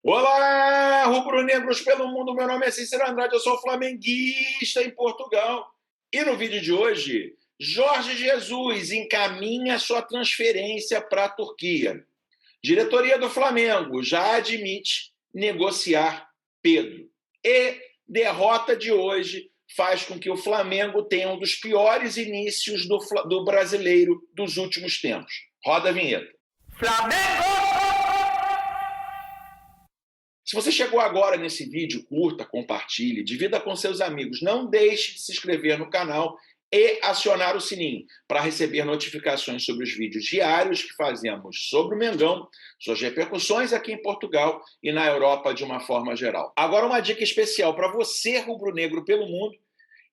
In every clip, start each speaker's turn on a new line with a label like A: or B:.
A: Olá, rubro-negros pelo mundo. Meu nome é Cícero Andrade, eu sou flamenguista em Portugal. E no vídeo de hoje, Jorge Jesus encaminha sua transferência para a Turquia. Diretoria do Flamengo já admite negociar Pedro. E derrota de hoje faz com que o Flamengo tenha um dos piores inícios do brasileiro dos últimos tempos. Roda a vinheta.
B: Flamengo!
A: Se você chegou agora nesse vídeo, curta, compartilhe, divida com seus amigos. Não deixe de se inscrever no canal e acionar o sininho para receber notificações sobre os vídeos diários que fazemos sobre o Mengão, suas repercussões aqui em Portugal e na Europa de uma forma geral. Agora uma dica especial para você, rubro-negro pelo mundo,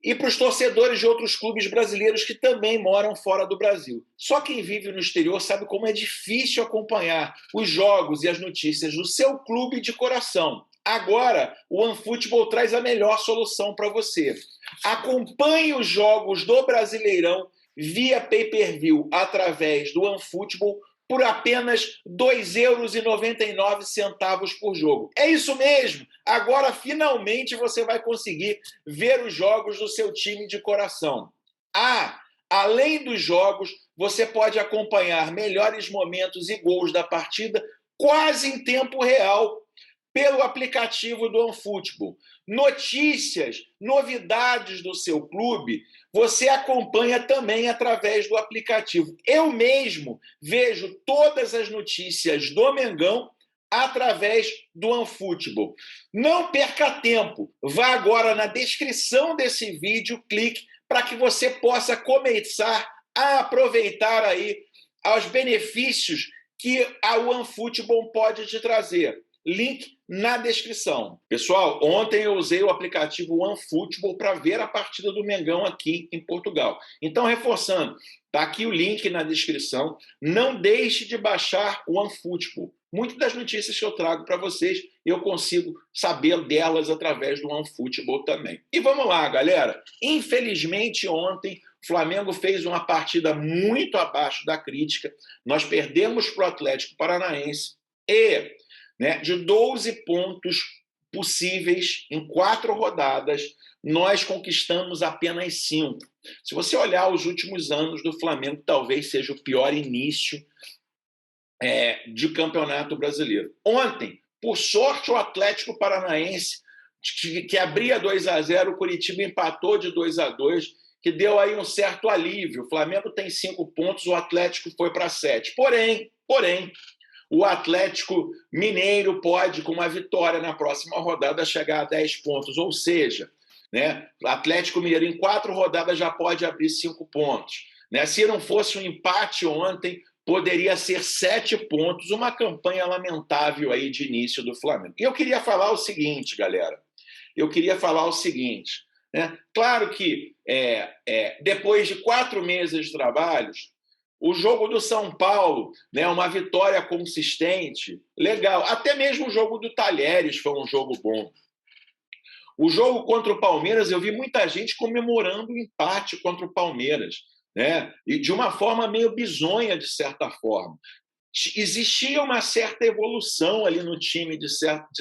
A: e para os torcedores de outros clubes brasileiros que também moram fora do Brasil. Só quem vive no exterior sabe como é difícil acompanhar os jogos e as notícias do seu clube de coração. Agora, o OneFootball traz a melhor solução para você. Acompanhe os jogos do Brasileirão via pay-per-view através do OneFootball por apenas R$ 2,99 por jogo. É isso mesmo! Agora, finalmente, você vai conseguir ver os jogos do seu time de coração. Além dos jogos, você pode acompanhar melhores momentos e gols da partida quase em tempo real pelo aplicativo do OneFootball. Notícias, novidades do seu clube, você acompanha também através do aplicativo. Eu mesmo vejo todas as notícias do Mengão através do OneFootball. Não perca tempo. Vá agora na descrição desse vídeo, clique para que você possa começar a aproveitar aí os benefícios que a OneFootball pode te trazer. Link na descrição. Pessoal, ontem eu usei o aplicativo OneFootball para ver a partida do Mengão aqui em Portugal. Então, reforçando, está aqui o link na descrição. Não deixe de baixar o OneFootball. Muitas das notícias que eu trago para vocês, eu consigo saber delas através do OneFootball também. E vamos lá, galera. Infelizmente, ontem, o Flamengo fez uma partida muito abaixo da crítica. Nós perdemos para o Atlético Paranaense e... de 12 pontos possíveis em 4 rodadas, nós conquistamos apenas 5. Se você olhar os últimos anos do Flamengo, talvez seja o pior início de campeonato brasileiro. Ontem, por sorte, o Atlético Paranaense, que abria 2-0, o Curitiba empatou de 2-2, que deu aí um certo alívio. O Flamengo tem 5 pontos, o Atlético foi para 7. Porém, o Atlético Mineiro pode, com uma vitória na próxima rodada, chegar a 10 pontos. Ou seja, o Atlético Mineiro em 4 rodadas já pode abrir 5 pontos. Se não fosse um empate ontem, poderia ser 7 pontos. Uma campanha lamentável aí de início do Flamengo. E eu queria falar o seguinte, galera. Claro que depois de 4 meses de trabalhos, o jogo do São Paulo, uma vitória consistente, legal. Até mesmo o jogo do Talheres foi um jogo bom. O jogo contra o Palmeiras, eu vi muita gente comemorando o empate contra o Palmeiras, e de uma forma meio bizonha, de certa forma. Existia uma certa evolução ali no time, de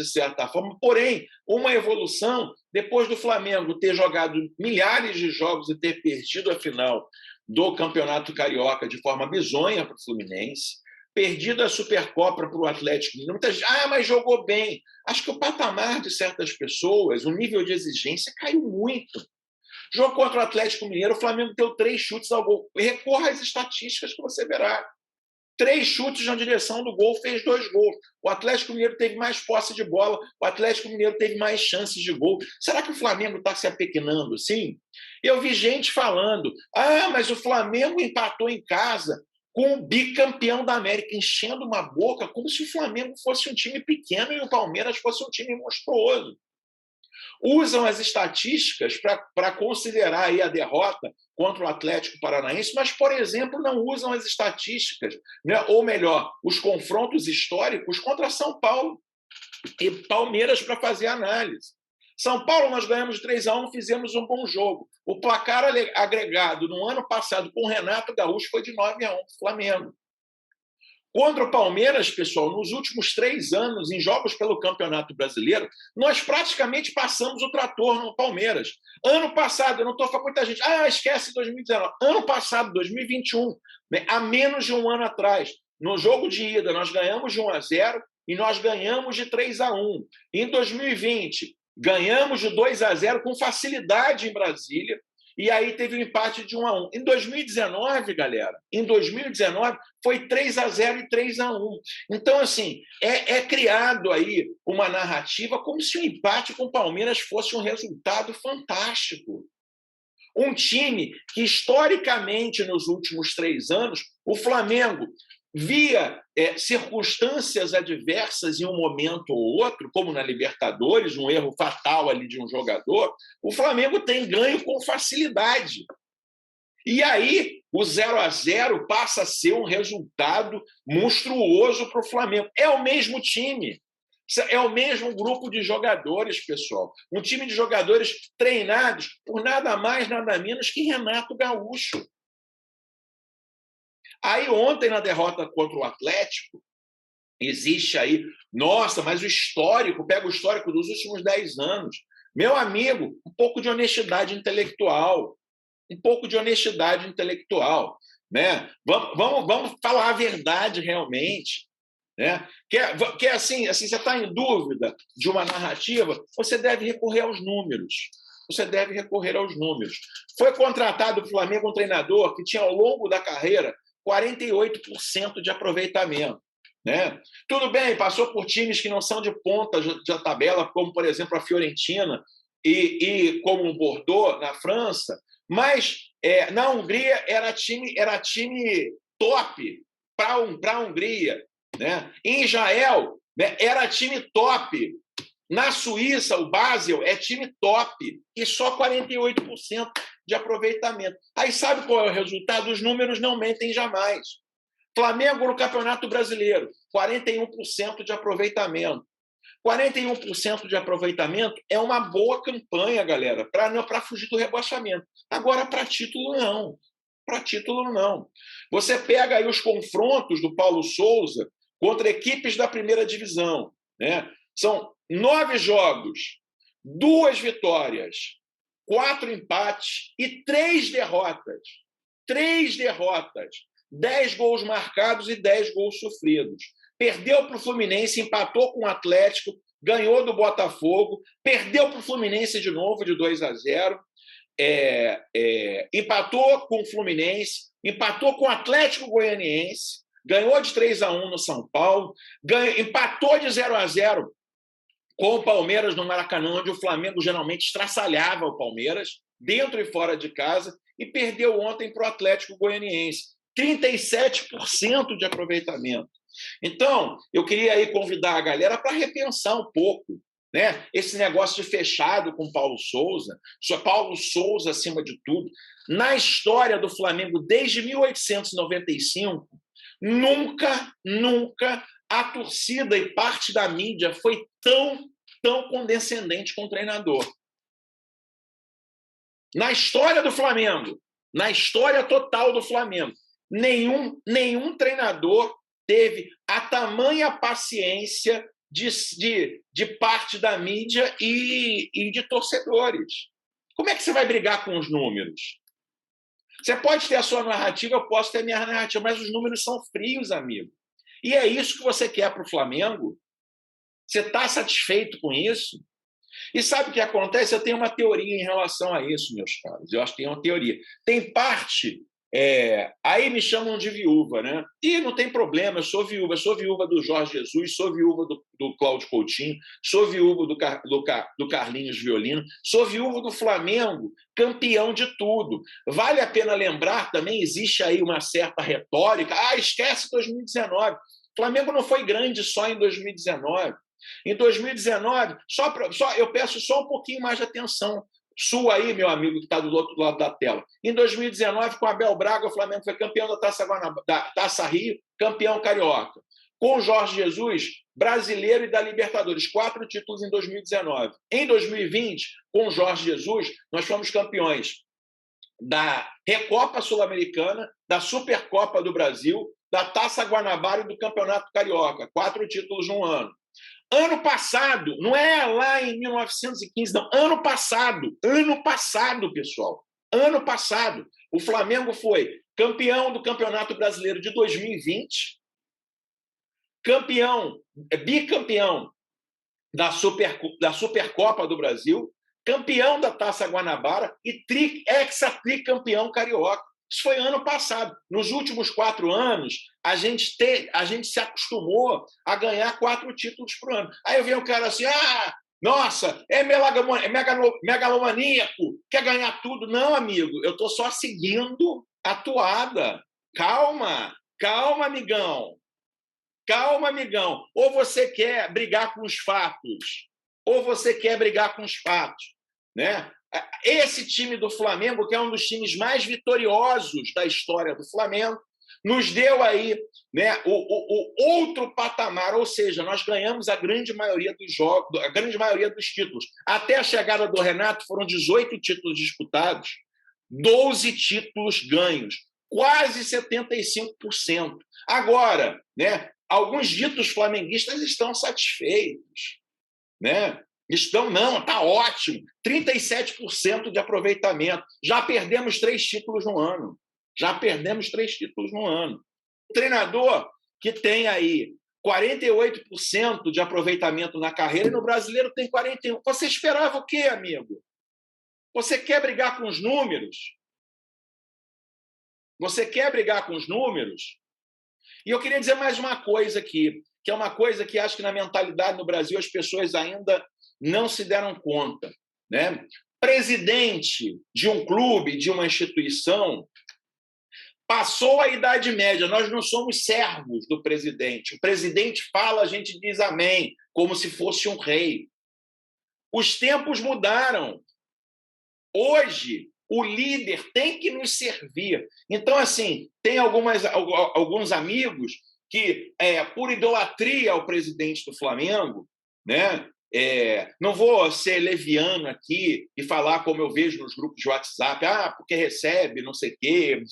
A: certa forma, porém, uma evolução depois do Flamengo ter jogado milhares de jogos e ter perdido a final do Campeonato Carioca de forma bizonha para o Fluminense, perdido a Supercopa para o Atlético Mineiro. Muita gente, mas jogou bem. Acho que o patamar de certas pessoas, o nível de exigência caiu muito. Jogo contra o Atlético Mineiro, o Flamengo deu 3 chutes ao gol. Recorra às estatísticas que você verá. 3 chutes na direção do gol, fez 2 gols. O Atlético Mineiro teve mais posse de bola, o Atlético Mineiro teve mais chances de gol. Será que o Flamengo está se apequenando assim? Eu vi gente falando, mas o Flamengo empatou em casa com o bicampeão da América, enchendo uma boca como se o Flamengo fosse um time pequeno e o Palmeiras fosse um time monstruoso. Usam as estatísticas para considerar aí a derrota contra o Atlético Paranaense, mas, por exemplo, não usam as estatísticas, ou melhor, os confrontos históricos contra São Paulo e Palmeiras para fazer análise. São Paulo, nós ganhamos 3-1, fizemos um bom jogo. O placar agregado no ano passado com o Renato Gaúcho foi de 9-1 para o Flamengo. Contra o Palmeiras, pessoal, nos últimos 3 anos, em jogos pelo Campeonato Brasileiro, nós praticamente passamos o trator no Palmeiras. Ano passado, eu não estou falando muita gente, esquece 2019. Ano passado, 2021, né, há menos de um ano atrás, no jogo de ida, nós ganhamos de 1-0 e nós ganhamos de 3-1. Em 2020, ganhamos de 2-0 com facilidade em Brasília, e aí teve um empate de 1-1. Em 2019, galera, foi 3-0 e 3-1. Então, assim, é criado aí uma narrativa como se o empate com o Palmeiras fosse um resultado fantástico. Um time que, historicamente, nos últimos 3 anos, o Flamengo via circunstâncias adversas em um momento ou outro, como na Libertadores, um erro fatal ali de um jogador, o Flamengo tem ganho com facilidade. E aí, o 0-0 passa a ser um resultado monstruoso para o Flamengo. É o mesmo time, é o mesmo grupo de jogadores, pessoal. Um time de jogadores treinados por nada mais, nada menos que Renato Gaúcho. Aí, ontem, na derrota contra o Atlético, existe aí, nossa, mas o histórico, pega o histórico dos últimos 10 anos. Meu amigo, um pouco de honestidade intelectual. Né? Vamos falar a verdade realmente. Né? Que assim, você está em dúvida de uma narrativa, você deve recorrer aos números. Foi contratado o Flamengo um treinador que tinha, ao longo da carreira, 48% de aproveitamento. Né? Tudo bem, passou por times que não são de ponta da tabela, como, por exemplo, a Fiorentina e como o Bordeaux, na França, mas na Hungria era time top para a Hungria. Né? Em Israel, né, era time top. Na Suíça, o Basel é time top e só 48% de aproveitamento. Aí sabe qual é o resultado? Os números não mentem jamais. Flamengo no Campeonato Brasileiro, 41% de aproveitamento. 41% de aproveitamento é uma boa campanha, galera, para fugir do rebaixamento. Agora, para título, não. Você pega aí os confrontos do Paulo Souza contra equipes da primeira divisão. Né? São 9 jogos, 2 vitórias, 4 empates e 3 derrotas. 10 gols marcados e 10 gols sofridos. Perdeu para o Fluminense, empatou com o Atlético, ganhou do Botafogo, perdeu para o Fluminense de novo, de 2-0, empatou com o Fluminense, empatou com o Atlético Goianiense, ganhou de 3-1 no São Paulo, empatou de 0-0 com o Palmeiras no Maracanã, onde o Flamengo geralmente estraçalhava o Palmeiras, dentro e fora de casa, e perdeu ontem para o Atlético Goianiense. 37% de aproveitamento. Então, eu queria aí convidar a galera para repensar um pouco, né? Esse negócio de fechado com Paulo Souza, só Paulo Souza acima de tudo. Na história do Flamengo, desde 1895, nunca a torcida e parte da mídia foi tão condescendente com o treinador. Na história do Flamengo, na história total do Flamengo, nenhum treinador teve a tamanha paciência de parte da mídia e de torcedores. Como é que você vai brigar com os números? Você pode ter a sua narrativa, eu posso ter a minha narrativa, mas os números são frios, amigo. E é isso que você quer para o Flamengo? Você está satisfeito com isso? E sabe o que acontece? Eu tenho uma teoria em relação a isso, meus caros. Eu acho que tem uma teoria. Tem parte... aí me chamam de viúva, né? E não tem problema, eu sou viúva do Jorge Jesus, sou viúva do Cláudio Coutinho, sou viúva do Carlinhos Violino, sou viúva do Flamengo, campeão de tudo. Vale a pena lembrar, também existe aí uma certa retórica, esquece 2019. O Flamengo não foi grande só em 2019. Em 2019, eu peço só um pouquinho mais de atenção sua aí, meu amigo, que está do outro lado da tela. Em 2019, com Abel Braga, o Flamengo foi campeão da Taça Rio, campeão carioca. Com o Jorge Jesus, brasileiro e da Libertadores, 4 títulos em 2019. Em 2020, com o Jorge Jesus, nós fomos campeões da Recopa Sul-Americana, da Supercopa do Brasil, da Taça Guanabara e do Campeonato Carioca, 4 títulos no ano. Ano passado, não é lá em 1915, não, ano passado, pessoal, ano passado, o Flamengo foi campeão do Campeonato Brasileiro de 2020, bicampeão da Supercopa do Brasil, campeão da Taça Guanabara e hexatricampeão carioca. Isso foi ano passado. Nos últimos 4 anos, a gente se acostumou a ganhar 4 títulos por ano. Aí vem o cara assim, nossa, é megalomaníaco, quer ganhar tudo. Não, amigo, eu estou só seguindo a toada. Calma, amigão. Calma, amigão. Ou você quer brigar com os fatos, né? Esse time do Flamengo, que é um dos times mais vitoriosos da história do Flamengo, nos deu aí, né, o outro patamar, ou seja, nós ganhamos a grande maioria dos jogos, a grande maioria dos títulos. Até a chegada do Renato foram 18 títulos disputados, 12 títulos ganhos, quase 75%. Agora, né, alguns ditos flamenguistas estão satisfeitos, né? Está ótimo, 37% de aproveitamento. Já perdemos 3 títulos no ano. O treinador que tem aí 48% de aproveitamento na carreira e no brasileiro tem 41%. Você esperava o quê, amigo? Você quer brigar com os números? E eu queria dizer mais uma coisa aqui, que é uma coisa que acho que na mentalidade no Brasil as pessoas ainda não se deram conta, né? Presidente de um clube, de uma instituição, passou a Idade Média. Nós não somos servos do presidente. O presidente fala, a gente diz amém, como se fosse um rei. Os tempos mudaram. Hoje, o líder tem que nos servir. Então, assim, tem alguns amigos que, por idolatria ao presidente do Flamengo, né? Não vou ser leviano aqui e falar como eu vejo nos grupos de WhatsApp, porque recebe, não sei o quê,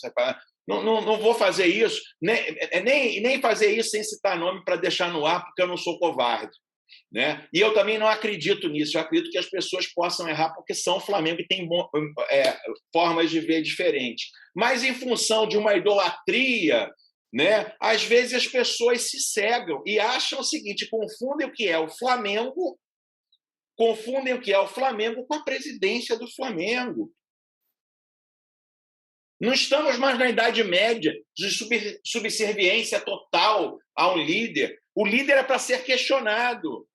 A: não vou fazer isso, nem fazer isso sem citar nome para deixar no ar, porque eu não sou covarde, né? E eu também não acredito nisso, eu acredito que as pessoas possam errar porque são Flamengo e têm formas de ver diferentes. Mas em função de uma idolatria, né, às vezes as pessoas se cegam e acham o seguinte, confundem o que é o Flamengo com a presidência do Flamengo. Não estamos mais na Idade Média de subserviência total a um líder. O líder é para ser questionado.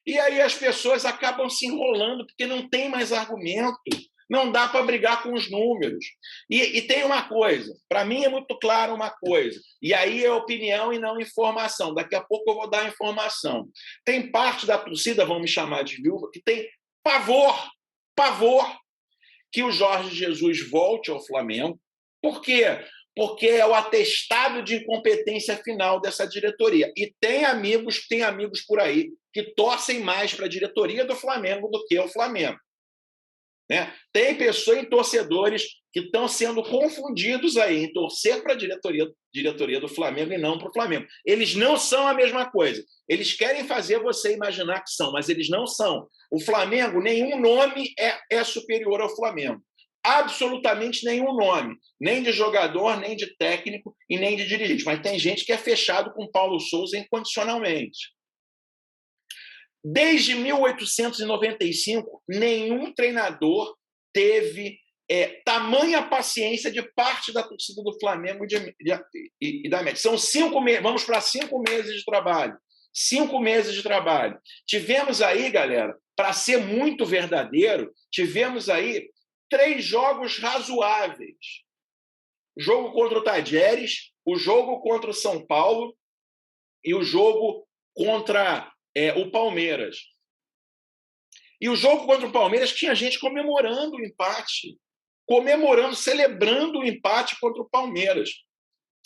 A: E aí as pessoas acabam se enrolando porque não tem mais argumento. Não dá para brigar com os números. E tem uma coisa, para mim é muito claro uma coisa, e aí é opinião e não informação. Daqui a pouco eu vou dar informação. Tem parte da torcida, vão me chamar de viúva, que tem pavor que o Jorge Jesus volte ao Flamengo. Por quê? Porque é o atestado de incompetência final dessa diretoria. E tem amigos por aí que torcem mais para a diretoria do Flamengo do que o Flamengo. Né? Tem pessoas e torcedores que estão sendo confundidos aí em torcer para a diretoria do Flamengo e não para o Flamengo. Eles não são a mesma coisa. Eles querem fazer você imaginar que são, mas eles não são. O Flamengo, nenhum nome é superior ao Flamengo. Absolutamente nenhum nome. Nem de jogador, nem de técnico e nem de dirigente. Mas tem gente que é fechado com Paulo Souza incondicionalmente. Desde 1895, nenhum treinador teve tamanha paciência de parte da torcida do Flamengo e da América. São 5 meses, vamos para 5 meses de trabalho. 5 meses de trabalho. Tivemos aí, galera, para ser muito verdadeiro, tivemos aí 3 jogos razoáveis. O jogo contra o Tadieres, o jogo contra o São Paulo e o jogo contra o Palmeiras. E o jogo contra o Palmeiras tinha gente comemorando o empate, celebrando o empate contra o Palmeiras.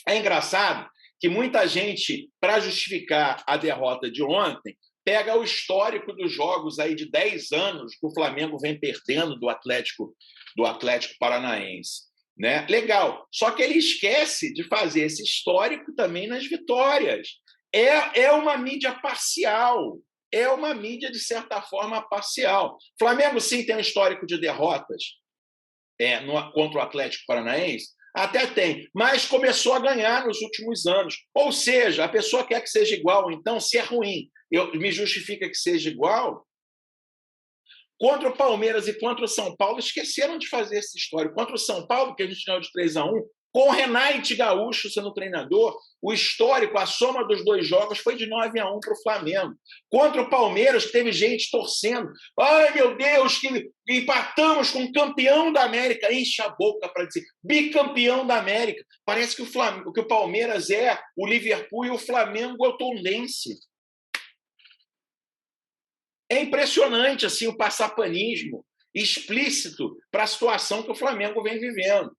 A: É engraçado que muita gente, para justificar a derrota de ontem, pega o histórico dos jogos aí de 10 anos que o Flamengo vem perdendo do Atlético Paranaense. né? Legal. Só que ele esquece de fazer esse histórico também nas vitórias. É uma mídia parcial. É uma mídia, de certa forma, parcial. Flamengo, sim, tem um histórico de derrotas contra o Atlético Paranaense. Até tem, mas começou a ganhar nos últimos anos. Ou seja, a pessoa quer que seja igual. Então, se é ruim, me justifica que seja igual. Contra o Palmeiras e contra o São Paulo, esqueceram de fazer essa história. Contra o São Paulo, que a gente ganhou de 3-1, com o Renate Gaúcho sendo treinador, o histórico, a soma dos dois jogos foi de 9-1 para o Flamengo. Contra o Palmeiras, que teve gente torcendo. Ai, meu Deus, que empatamos com o campeão da América. Enche a boca para dizer bicampeão da América. Parece que o Palmeiras é o Liverpool e o Flamengo é o Tombense. É impressionante assim, o passapanismo explícito para a situação que o Flamengo vem vivendo.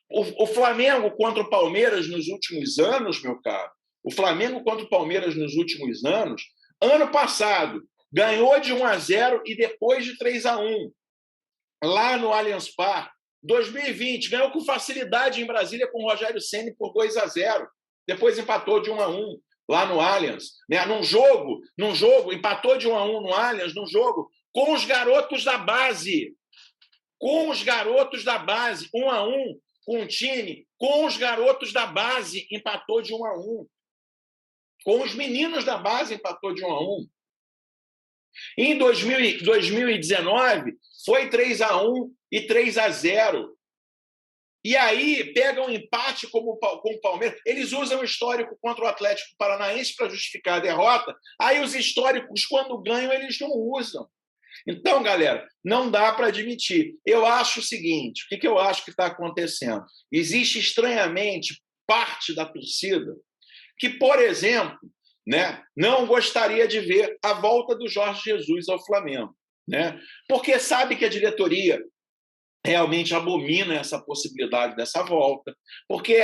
A: O Flamengo contra o Palmeiras nos últimos anos, meu caro, o Flamengo contra o Palmeiras nos últimos anos, ano passado, ganhou de 1-0 e depois de 3-1, lá no Allianz Parque. 2020, ganhou com facilidade em Brasília com o Rogério Ceni por 2-0, depois empatou de 1-1. Lá no Allianz, né? Num jogo, empatou de 1-1 no Allianz, num jogo, com os garotos da base. Com os garotos da base, 1-1, com o time, com os garotos da base, empatou de 1-1. Com os meninos da base, empatou de 1-1. Em 2019, foi 3-1 e 3-0. E aí pegam um empate com o Palmeiras. Eles usam o histórico contra o Atlético Paranaense para justificar a derrota. Aí os históricos, quando ganham, eles não usam. Então, galera, não dá para admitir. Eu acho o seguinte, o que eu acho que está acontecendo? Existe, estranhamente, parte da torcida que, por exemplo, né, não gostaria de ver a volta do Jorge Jesus ao Flamengo, né? Porque sabe que a diretoria realmente abomina essa possibilidade dessa volta, porque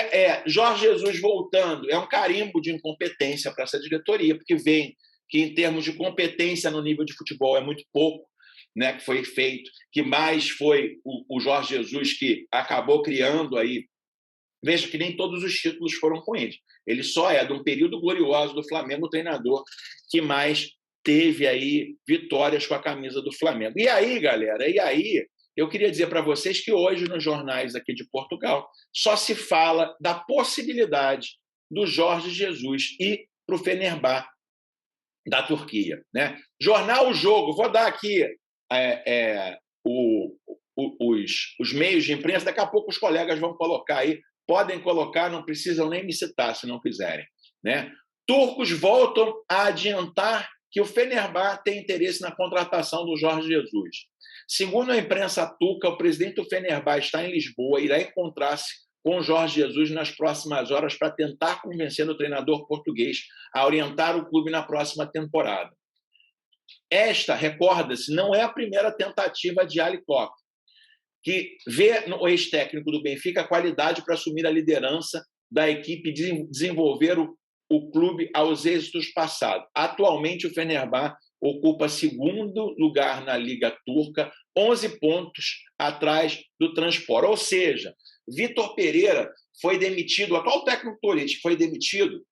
A: Jorge Jesus voltando é um carimbo de incompetência para essa diretoria, porque vem que, em termos de competência no nível de futebol, é muito pouco, né, que foi feito, que mais foi o Jorge Jesus que acabou criando aí. Veja que nem todos os títulos foram com ele. Ele só é, de um período glorioso do Flamengo, o treinador que mais teve aí vitórias com a camisa do Flamengo. E aí, galera, eu queria dizer para vocês que hoje, nos jornais aqui de Portugal, só se fala da possibilidade do Jorge Jesus ir para o Fenerbahçe da Turquia, né? Jornal O Jogo, vou dar aqui os meios de imprensa, daqui a pouco os colegas vão colocar aí, podem colocar, não precisam nem me citar se não quiserem, né? Turcos voltam a adiantar que o Fenerbahçe tem interesse na contratação do Jorge Jesus. Segundo a imprensa turca, o presidente do Fenerbahçe está em Lisboa, irá encontrar-se com o Jorge Jesus nas próximas horas para tentar convencer o treinador português a orientar o clube na próxima temporada. Esta, recorda-se, não é a primeira tentativa de Ali Koch, que vê no ex-técnico do Benfica a qualidade para assumir a liderança da equipe e desenvolver o clube aos êxitos passados. Atualmente, o Fenerbahçe ocupa segundo lugar na Liga Turca, 11 pontos atrás do Transpor. Ou seja, Vitor Pereira foi demitido, o atual técnico Tolice foi demitido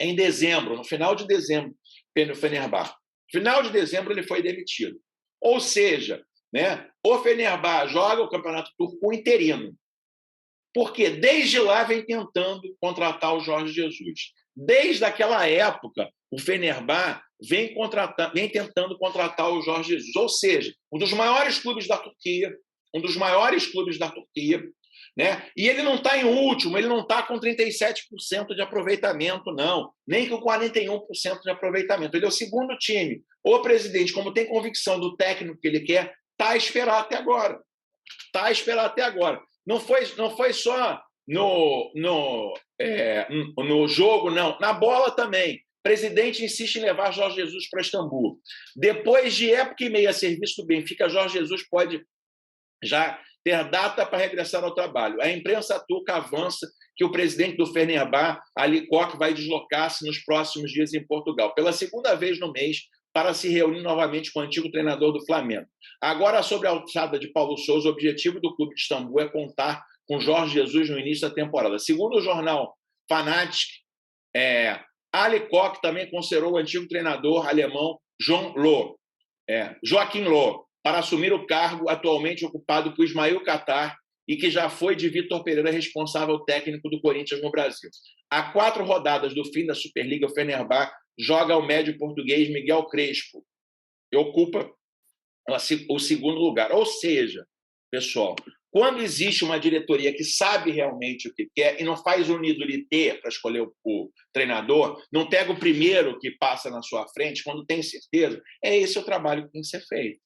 A: em dezembro, no final de dezembro, pelo Fenerbahçe. Final de dezembro ele foi demitido. Ou seja, né, o Fenerbahçe joga o Campeonato Turco com interino. Porque desde lá vem tentando contratar o Jorge Jesus. Desde aquela época, o Fenerbahçe vem tentando contratar o Jorge Jesus. Ou seja, um dos maiores clubes da Turquia, né? E ele não está em último, ele não está com 37% de aproveitamento, não, nem com 41% de aproveitamento. Ele é o segundo time. O presidente, como tem convicção do técnico que ele quer, está a esperar até agora. Não foi só no jogo, não. Na bola também. O presidente insiste em levar Jorge Jesus para Istambul. Depois de época e meia a serviço do Benfica, Jorge Jesus pode já ter data para regressar ao trabalho. A imprensa turca avança que o presidente do Fenerbahçe, Ali Koch, vai deslocar-se nos próximos dias em Portugal, pela segunda vez no mês, para se reunir novamente com o antigo treinador do Flamengo. Agora, sobre a alçada de Paulo Sousa, o objetivo do clube de Istambul é contar com Jorge Jesus no início da temporada. Segundo o jornal Fanatic, Ali Koch também considerou o antigo treinador alemão Joachim Löw para assumir o cargo atualmente ocupado por Ismail Qatar e que já foi de Vitor Pereira, responsável técnico do Corinthians no Brasil. Há 4 rodadas do fim da Superliga, o Fenerbahçe joga o médio português Miguel Crespo e ocupa o segundo lugar. Ou seja, pessoal, quando existe uma diretoria que sabe realmente o que quer e não faz unidolité para escolher o treinador, não pega o primeiro que passa na sua frente, quando tem certeza, é esse o trabalho que tem que ser feito.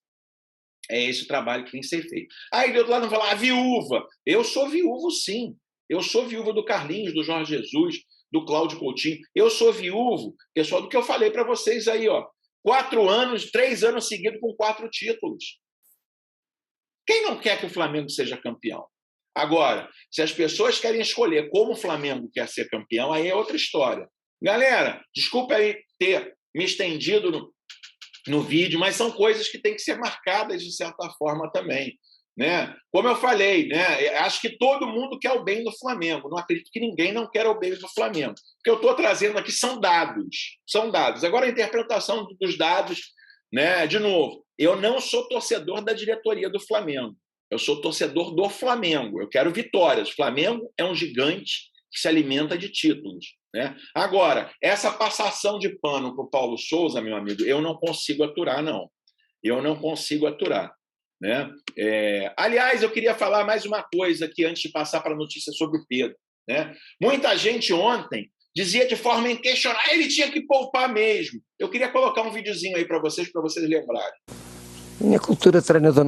A: É esse o trabalho que tem que ser feito. Aí do outro lado não fala, viúva. Eu sou viúvo, sim. Eu sou viúva do Carlinhos, do Jorge Jesus, do Cláudio Coutinho. Eu sou viúvo, pessoal, do que eu falei para vocês aí, ó. 4 anos, 3 anos seguidos com 4 títulos. Quem não quer que o Flamengo seja campeão? Agora, se as pessoas querem escolher como o Flamengo quer ser campeão, aí é outra história. Galera, desculpa aí ter me estendido no vídeo, mas são coisas que têm que ser marcadas de certa forma também. Né? Como eu falei, né? Acho que todo mundo quer o bem do Flamengo. Não acredito que ninguém não quer o bem do Flamengo. O que eu estou trazendo aqui são dados. São dados. Agora, a interpretação dos dados, né? De novo, eu não sou torcedor da diretoria do Flamengo. Eu sou torcedor do Flamengo. Eu quero vitórias. O Flamengo é um gigante que se alimenta de títulos. Né? Agora, essa passação de pano para o Paulo Souza, meu amigo, eu não consigo aturar, não. Eu não consigo aturar. Né? Aliás, eu queria falar mais uma coisa aqui antes de passar para a notícia sobre o Pedro. Né? Muita gente ontem dizia de forma inquestionável, ele tinha que poupar mesmo. Eu queria colocar um videozinho aí para vocês lembrarem.
B: Minha cultura de treinador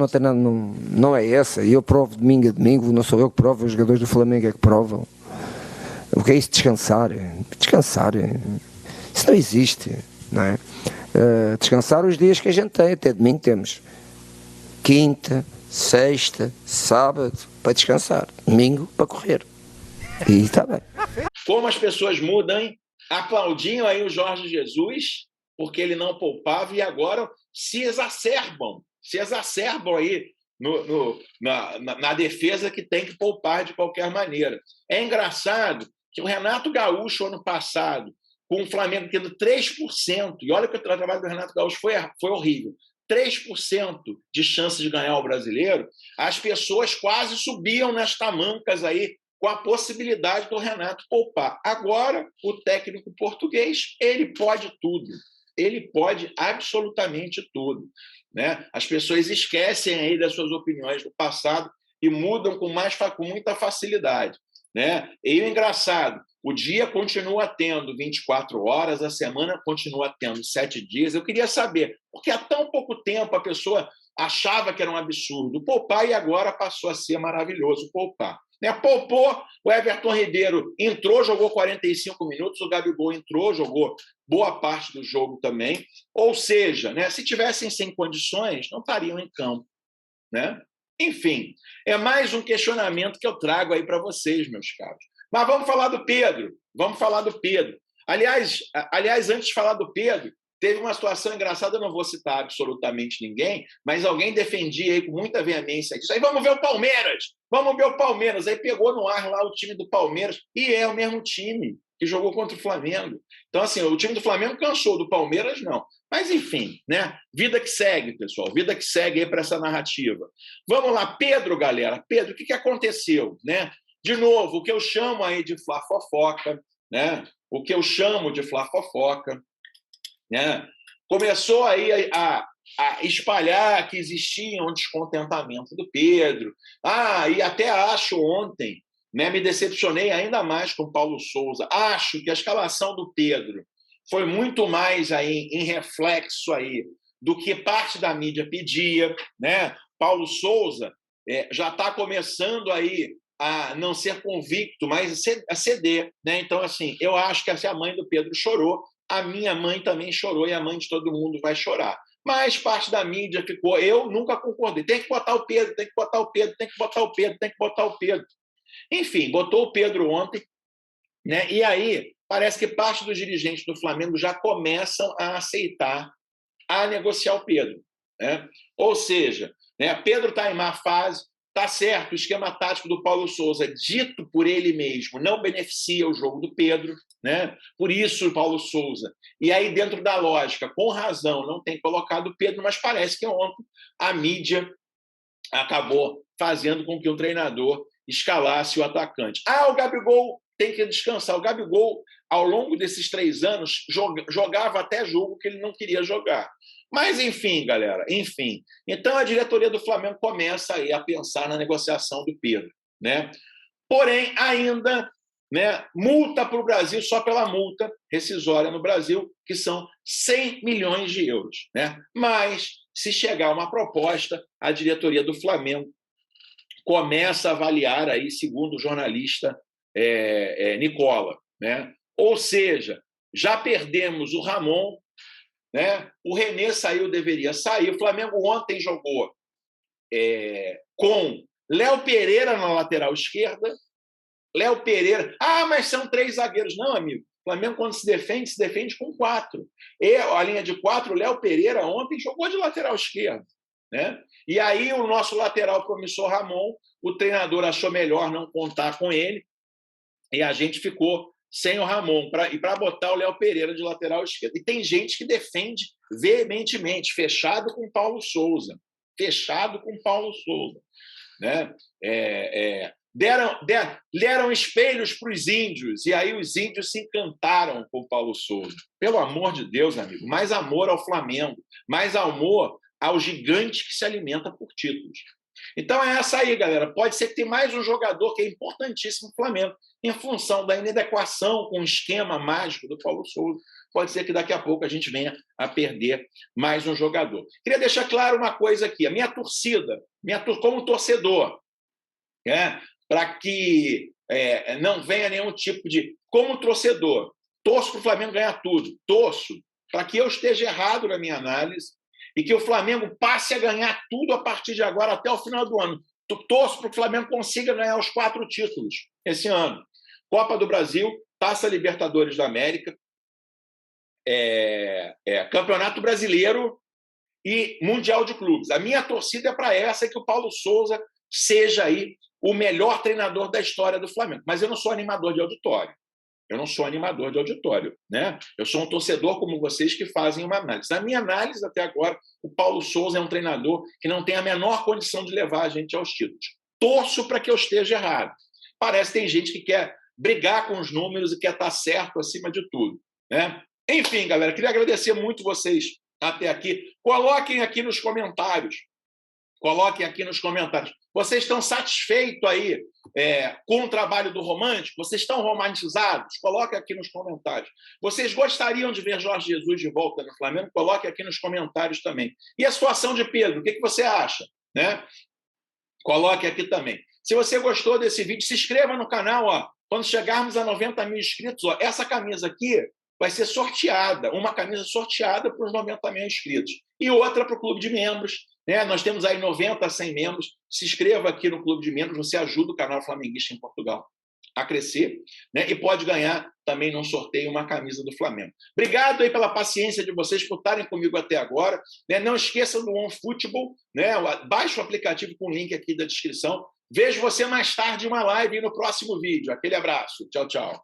B: não é essa. Eu provo domingo a domingo, não sou eu que provo, os jogadores do Flamengo é que provam. O que é isso? Descansar. Descansar. Isso não existe. Não é? Descansar os dias que a gente tem. Até domingo temos quinta, sexta, sábado para descansar. Domingo para correr. E está bem.
A: Como as pessoas mudam, hein? Aplaudiam aí o Jorge Jesus, porque ele não poupava, e agora se exacerbam aí na defesa que tem que poupar de qualquer maneira. É engraçado que o Renato Gaúcho, ano passado, com o Flamengo tendo 3%, e olha que o trabalho do Renato Gaúcho foi horrível, 3% de chance de ganhar o Brasileiro, as pessoas quase subiam nas tamancas aí com a possibilidade do Renato poupar. Agora, o técnico português, ele pode tudo. Ele pode absolutamente tudo. Né? As pessoas esquecem aí das suas opiniões do passado e mudam com muita facilidade. Né? E o engraçado, o dia continua tendo 24 horas, a semana continua tendo 7 dias. Eu queria saber, porque há tão pouco tempo a pessoa achava que era um absurdo poupar e agora passou a ser maravilhoso poupar. Né? Poupou, o Everton Ribeiro entrou, jogou 45 minutos, o Gabigol entrou, jogou boa parte do jogo também. Ou seja, né, se tivessem sem condições, não estariam em campo. Né? Enfim, é mais um questionamento que eu trago aí para vocês, meus caros. Mas vamos falar do Pedro. Aliás, antes de falar do Pedro, teve uma situação engraçada, eu não vou citar absolutamente ninguém, mas alguém defendia aí com muita veemência disso. Aí vamos ver o Palmeiras. Aí pegou no ar lá o time do Palmeiras, e é o mesmo time que jogou contra o Flamengo. Então, assim, o time do Flamengo cansou, do Palmeiras não. Mas, enfim, né? Vida que segue, pessoal. Vida que segue aí para essa narrativa. Vamos lá, Pedro, galera. Pedro, o que aconteceu? Né? De novo, o que eu chamo aí de Fla-Fofoca, né? Né? Começou aí a espalhar que existia um descontentamento do Pedro. E até acho ontem, né, me decepcionei ainda mais com o Paulo Souza. Acho que a escalação do Pedro foi muito mais aí em reflexo aí do que parte da mídia pedia. Né? Paulo Souza já está começando aí a não ser convicto, mas a ceder. Né? Então, assim, eu acho que se a mãe do Pedro chorou, a minha mãe também chorou e a mãe de todo mundo vai chorar. Mas parte da mídia ficou... Eu nunca concordei. Tem que botar o Pedro, tem que botar o Pedro, tem que botar o Pedro, tem que botar o Pedro. Enfim, botou o Pedro ontem, né? E aí parece que parte dos dirigentes do Flamengo já começam a aceitar, a negociar o Pedro. Né? Ou seja, né, Pedro está em má fase, Tá certo, o esquema tático do Paulo Souza, dito por ele mesmo, não beneficia o jogo do Pedro, né? Por isso o Paulo Souza. E aí, dentro da lógica, com razão, não tem colocado o Pedro, mas parece que ontem a mídia acabou fazendo com que o treinador escalasse o atacante. O Gabigol tem que descansar. O Gabigol, ao longo desses 3 anos, jogava até jogo que ele não queria jogar. Mas, enfim, galera, enfim. Então, a diretoria do Flamengo começa aí a pensar na negociação do Pedro, né? Porém, ainda, né, multa para o Brasil, só pela multa rescisória no Brasil, que são 100 milhões de euros, né? Mas, se chegar uma proposta, a diretoria do Flamengo começa a avaliar aí, segundo o jornalista Nicola, né? Ou seja, já perdemos o Ramon, né? O René saiu, deveria sair. O Flamengo ontem jogou com Léo Pereira na lateral esquerda. Léo Pereira. Mas são 3 zagueiros. Não, amigo. O Flamengo, quando se defende com 4. E a linha de 4, Léo Pereira ontem jogou de lateral esquerdo, né? E aí o nosso lateral promissor Ramon, o treinador achou melhor não contar com ele e a gente ficou sem o Ramon, para botar o Léo Pereira de lateral esquerdo. E tem gente que defende veementemente, fechado com Paulo Souza. Fechado com Paulo Souza, né? Deram espelhos para os índios, e aí os índios se encantaram com Paulo Souza. Pelo amor de Deus, amigo, mais amor ao Flamengo, mais amor ao gigante que se alimenta por títulos. Então é essa aí, galera. Pode ser que tenha mais um jogador que é importantíssimo no Flamengo, em função da inadequação com o esquema mágico do Paulo Souza. Pode ser que daqui a pouco a gente venha a perder mais um jogador. Queria deixar claro uma coisa aqui. A minha torcida, como torcedor, para que não venha nenhum tipo de... Como torcedor, torço para o Flamengo ganhar tudo. Torço para que eu esteja errado na minha análise e que o Flamengo passe a ganhar tudo a partir de agora até o final do ano. Torço para que o Flamengo consiga ganhar os 4 títulos esse ano. Copa do Brasil, Taça Libertadores da América, Campeonato Brasileiro e Mundial de Clubes. A minha torcida é para essa, que o Paulo Souza seja aí o melhor treinador da história do Flamengo. Mas eu não sou animador de auditório. Né? Eu sou um torcedor como vocês que fazem uma análise. Na minha análise, até agora, o Paulo Souza é um treinador que não tem a menor condição de levar a gente aos títulos. Torço para que eu esteja errado. Parece que tem gente que quer brigar com os números e quer estar certo acima de tudo, né? Enfim, galera, queria agradecer muito vocês até aqui. Coloquem aqui nos comentários. Vocês estão satisfeitos aí com o trabalho do Romântico? Vocês estão romantizados? Coloquem aqui nos comentários. Vocês gostariam de ver Jorge Jesus de volta no Flamengo? Coloquem aqui nos comentários também. E a situação de Pedro, o que você acha, né? Coloque aqui também. Se você gostou desse vídeo, se inscreva no canal. Quando chegarmos a 90 mil inscritos, essa camisa aqui vai ser sorteada, uma camisa sorteada para os 90 mil inscritos. E outra para o clube de membros, né? Nós temos aí 90 a 100 membros. Se inscreva aqui no clube de membros, você ajuda o canal Flamenguista em Portugal a crescer, né? E pode ganhar também num sorteio uma camisa do Flamengo. Obrigado aí pela paciência de vocês por estarem comigo até agora, né? Não esqueçam do OneFootball, né? Baixe o aplicativo com o link aqui da descrição. Vejo você mais tarde em uma live e no próximo vídeo. Aquele abraço. Tchau, tchau.